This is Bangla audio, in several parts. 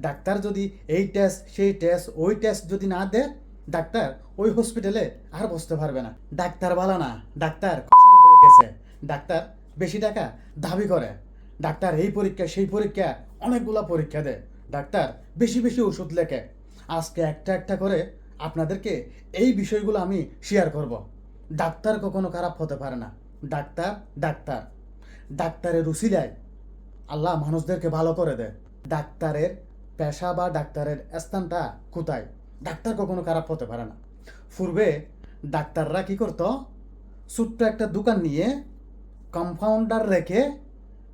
ডাক্তার যদি এই টেস্ট সেই টেস্ট ওই টেস্ট যদি না দেয়, ডাক্তার ওই হসপিটালে আর বসতে পারবে না। ডাক্তার বালা না, ডাক্তার কসাই হয়ে গেছে। ডাক্তার বেশি টাকা দাবি করে। ডাক্তার এই পরীক্ষা সেই পরীক্ষা অনেকগুলা পরীক্ষা দেয়। ডাক্তার বেশি বেশি ওষুধ লেখে। আজকে একটা একটা করে আপনাদেরকে এই বিষয়গুলো আমি শেয়ার করব। ডাক্তার কখনো খারাপ হতে পারে না। ডাক্তার ডাক্তার ডাক্তারের উসিলায় আল্লাহ মানুষদেরকে ভালো করে দেয়। ডাক্তারের পেশা বা ডাক্তারের স্থানটা কোথায়? ডাক্তার কখনো খারাপ হতে পারে না। পূর্বে ডাক্তাররা কি করতো? ছোট্ট একটা দোকান নিয়ে কম্পাউন্ডার রেখে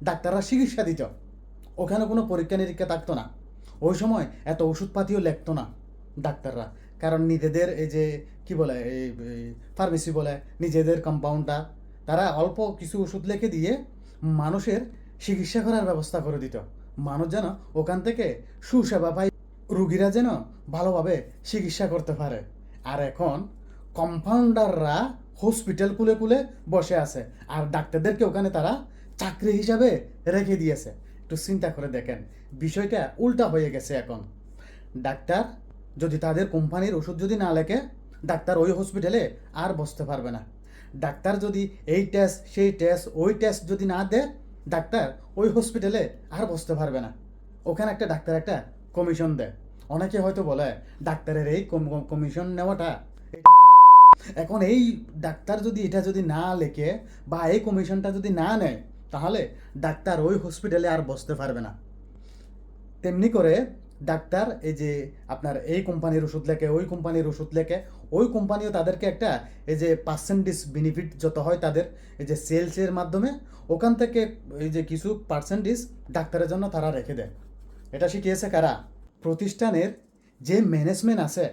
ডাক্তাররা চিকিৎসা দিত। ওখানে কোনো পরীক্ষা নিরীক্ষা থাকতো না। ওই সময় এত ওষুধপাতিও লিখতো না ডাক্তাররা, কারণ নিজেদের এই যে কি বলে এই ফার্মেসি বলে নিজেদের কম্পাউন্ডটা, তারা অল্প কিছু ওষুধ লিখে দিয়ে মানুষের চিকিৎসা করার ব্যবস্থা করে দিত। মানুষ যেন ওখান থেকে সুসেবা পায়, রুগীরা যেন ভালোভাবে চিকিৎসা করতে পারে। আর এখন কম্পাউন্ডাররা হসপিটাল খুলে খুলে বসে আছে, আর ডাক্তারদেরকে ওখানে তারা চাকরি হিসাবে রেখে দিয়েছে। একটু চিন্তা করে দেখেন, বিষয়টা উল্টা হয়ে গেছে এখন। ডাক্তার যদি তাদের কোম্পানির ওষুধ যদি না লেখে, ডাক্তার ওই হসপিটালে আর বসতে পারবে না। ডাক্তার যদি এই টেস্ট সেই টেস্ট ওই টেস্ট যদি না দেয়, ডাক্তার ওই হসপিটালে আর বসতে পারবে না। ওখানে একটা ডাক্তার একটা কমিশন দেয়। অনেকে হয়তো বলে ডাক্তারের এই কমিশন নেওয়াটা এটা হারাম। এখন এই ডাক্তার যদি এটা যদি না লেখে বা এই কমিশনটা যদি না নেয়, তাহলে ডাক্তার ওই হসপিটালে আর বসতে পারবে না। তেমনি করে ডাক্তার এই যে আপনার এই কোম্পানির ওষুধ লেখে, ওই কোম্পানির ওষুধ লেখে, ওই কোম্পানিও তাদেরকে একটা এই যে পার্সেন্টেজ বেনিফিট যত হয় তাদের এই যে সেলসের মাধ্যমে ওখান থেকে এই যে কিছু পার্সেন্টেজ ডাক্তারের জন্য তারা রেখে দেয়। এটা শিখিয়েছে কারা? প্রতিষ্ঠানের যে ম্যানেজমেন্ট আছে,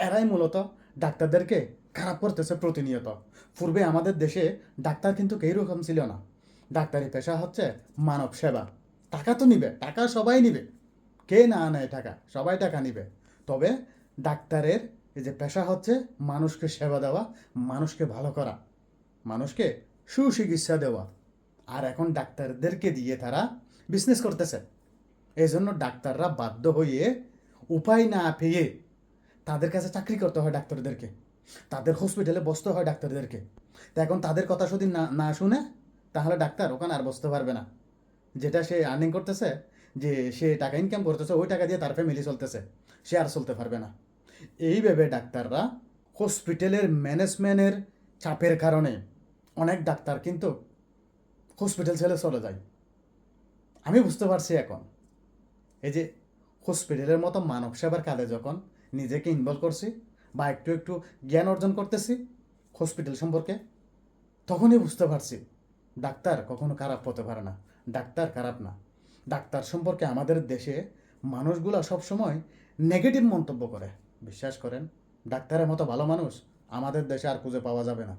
এরাই মূলত ডাক্তারদেরকে খারাপ করতেছে প্রতিনিয়ত। পূর্বে আমাদের দেশে ডাক্তার কিন্তু এইরকম ছিল না। ডাক্তারি পেশা হচ্ছে মানব সেবা। টাকা তো নিবে, টাকা সবাই নিবে, কে না নেয় টাকা? সবাই টাকা নিবে। তবে ডাক্তারের এই যে পেশা হচ্ছে মানুষকে সেবা দেওয়া, মানুষকে ভালো করা, মানুষকে সুচিকিৎসা দেওয়া। আর এখন ডাক্তারদেরকে দিয়ে তারা বিজনেস করতেছে। এই জন্য ডাক্তাররা বাধ্য হয়ে উপায় না পেয়ে তাদের কাছে চাকরি করতে হয় ডাক্তারদেরকে, তাদের হসপিটালে বসতে হয় ডাক্তারদেরকে। তা এখন তাদের কথা যদি না না শুনে, তাহলে ডাক্তার ওখানে আর বসতে পারবে না। যেটা সে আর্নিং করতেছে, যে সে টাকা ইনকাম করতেছে, ওই টাকা দিয়ে তার ফ্যামিলি চলতেছে, সে আর চলতে পারবে না। এইভাবে ডাক্তাররা হসপিটালের ম্যানেজমেন্টের চাপের কারণে অনেক ডাক্তার কিন্তু হসপিটাল ছেড়ে চলে যায়। আমি বুঝতে পারছি এখন, এই যে হসপিটালের মতো মানব সেবার কাজে যখন নিজেকে ইনভলভ করছি বা একটু একটু জ্ঞান অর্জন করতেছি হসপিটাল সম্পর্কে, তখনই বুঝতে পারছি ডাক্তার কখনো খারাপ হতে পারে না। ডাক্তার খারাপ না। ডাক্তার সম্পর্কে আমাদের দেশে মানুষগুলা সবসময় নেগেটিভ মন্তব্য করে। বিশ্বাস করেন, ডাক্তারের মতো ভালো মানুষ আমাদের দেশে আর খুঁজে পাওয়া যাবে না।